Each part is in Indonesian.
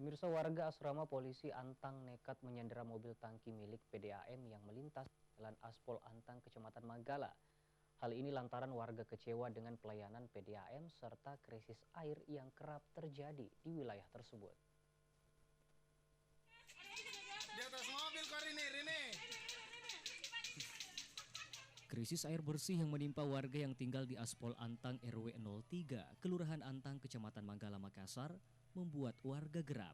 Pemirsa, warga asrama polisi Antang nekat menyandera mobil tangki milik PDAM yang melintas Jalan Aspol Antang, Kecamatan Manggala. Hal ini lantaran warga kecewa dengan pelayanan PDAM serta krisis air yang kerap terjadi di wilayah tersebut. Di atas mobil kok Rini. Krisis air bersih yang menimpa warga yang tinggal di Aspol Antang RW 03, Kelurahan Antang, Kecamatan Manggala, Makassar, membuat warga geram.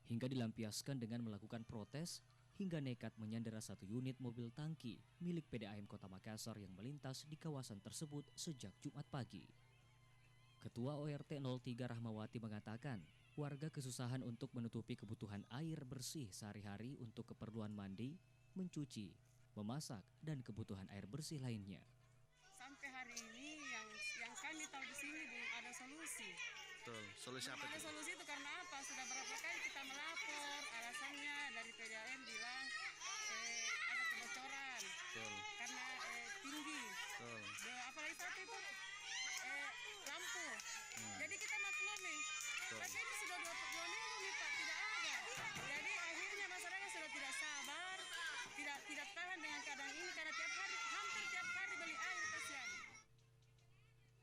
Hingga dilampiaskan dengan melakukan protes hingga nekat menyandera satu unit mobil tangki milik PDAM Kota Makassar yang melintas di kawasan tersebut sejak Jumat pagi. Ketua ORT 03 Rahmawati mengatakan, warga kesusahan untuk menutupi kebutuhan air bersih sehari-hari untuk keperluan mandi, mencuci, memasak, dan kebutuhan air bersih lainnya. Sampai hari ini yang kami tahu di sini belum ada solusi. Betul, solusi apa Belum ada itu? solusi itu karena apa? Sudah berapa kali kita melapor, alasannya dari PDAM bilang ada kebocoran. Betul. Karena tinggi. Betul. Apalagi satu itu lampu. Jadi kita maklum nih. Tapi ini sudah 2 minggu nih Pak, tidak ada. Jadi akhirnya masyarakat sudah tidak sabar, tidak tahan dengan keadaan ini karena hampir tiap hari beli air, kasihan.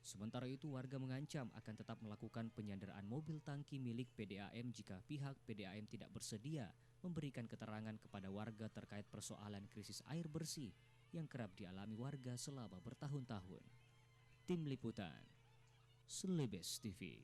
Sementara itu, warga mengancam akan tetap melakukan penyanderaan mobil tangki milik PDAM jika pihak PDAM tidak bersedia memberikan keterangan kepada warga terkait persoalan krisis air bersih yang kerap dialami warga selama bertahun-tahun. Tim Liputan Selebes TV.